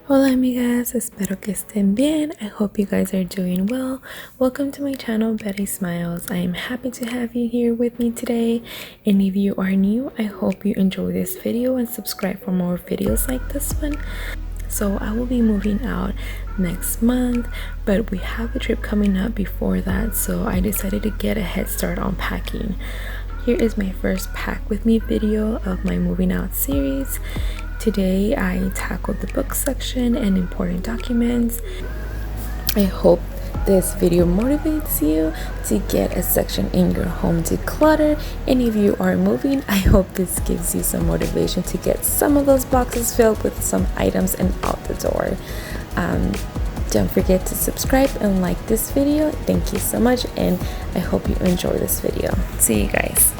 Hola amigas, espero que estén bien. I hope you guys are doing well. Welcome to my channel, Bettysmiles. I am happy to have you here with me today. And if you are new, I hope you enjoy this video and subscribe for more videos like this one. So I will be moving out next month, but we have a trip coming up before that, so I decided to get a head start on packing. Here is my first pack with me video of my moving out series. Today I tackled the book section and important documents. I hope this video motivates you to get a section in your home declutter, and if you are moving, I hope this gives you some motivation to get some of those boxes filled with some items and out the door. Don't forget to subscribe and like this video. Thank you so much, and I hope you enjoy this video. See you guys.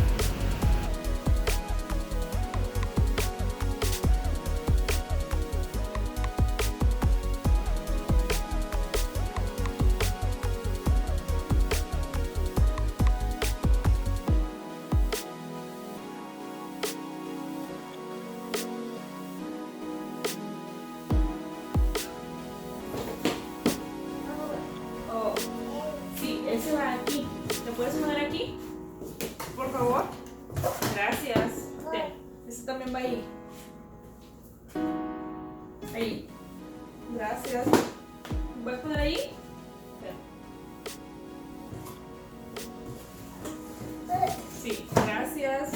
Ese va aquí. ¿Te puedes poner aquí? Por favor. Gracias. Ten. Ese también va ahí. Ahí. Gracias. ¿Puedes poner ahí? Ten. Sí, gracias.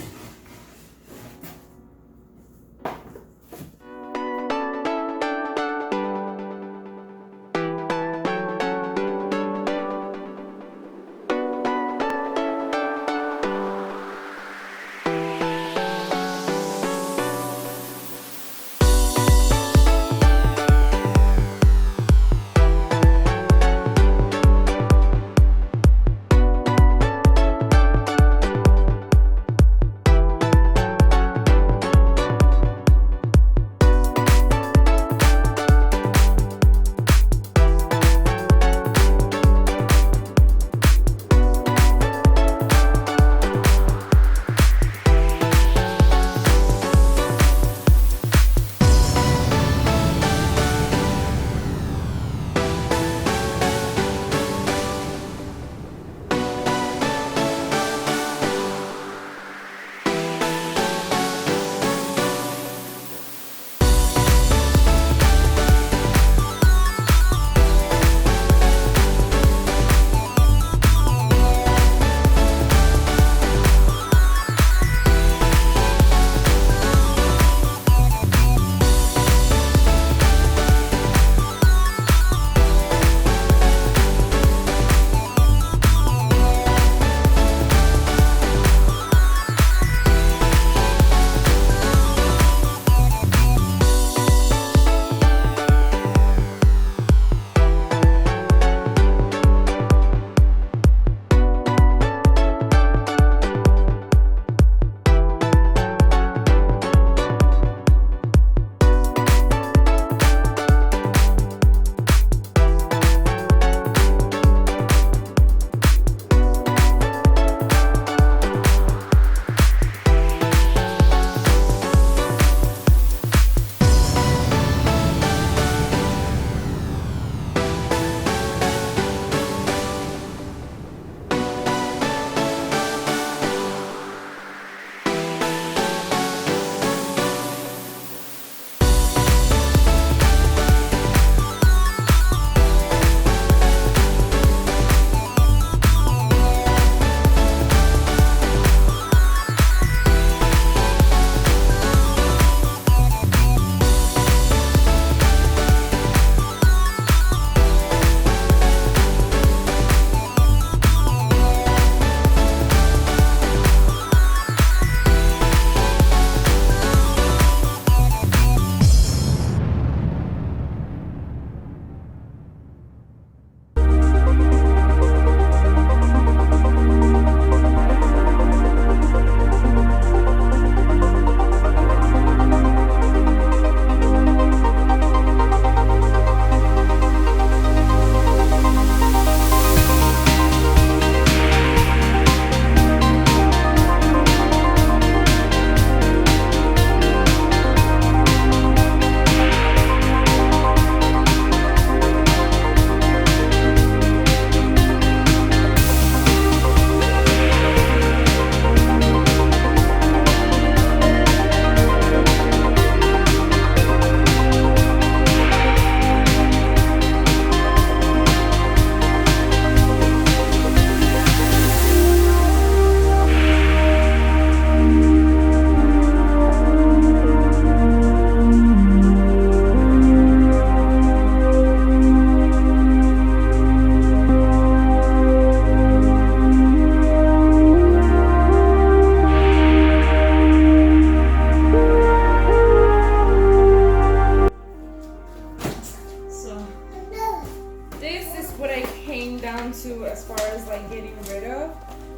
on to as far as like getting rid of.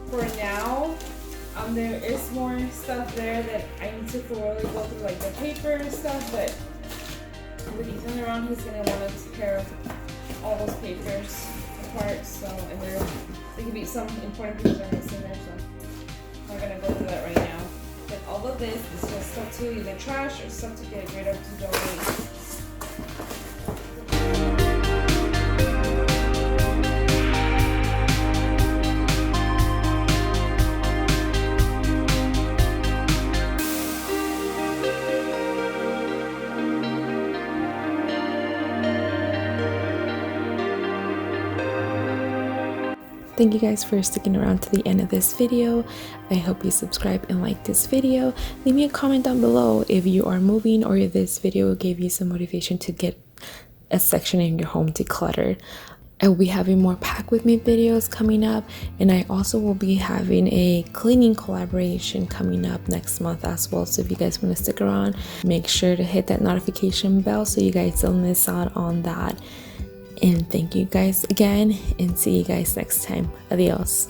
For now, there is more stuff there that I need to thoroughly go through, like the paper and stuff, but when he comes around, he's gonna want to tear all those papers apart. So, and there could be some important pieces that are missing there, so I'm gonna go through that right now. But all of this is just stuff to either trash or stuff to get rid of to donate. Thank you guys for sticking around to the end of this video. I hope you subscribe and like this video. Leave me a comment down below if you are moving or if this video gave you some motivation to get a section in your home decluttered. I will be having more pack with me videos coming up, and I also will be having a cleaning collaboration coming up next month as well. So if you guys want to stick around, make sure to hit that notification bell so you guys don't miss out on that. And thank you guys again, and see you guys next time. Adios.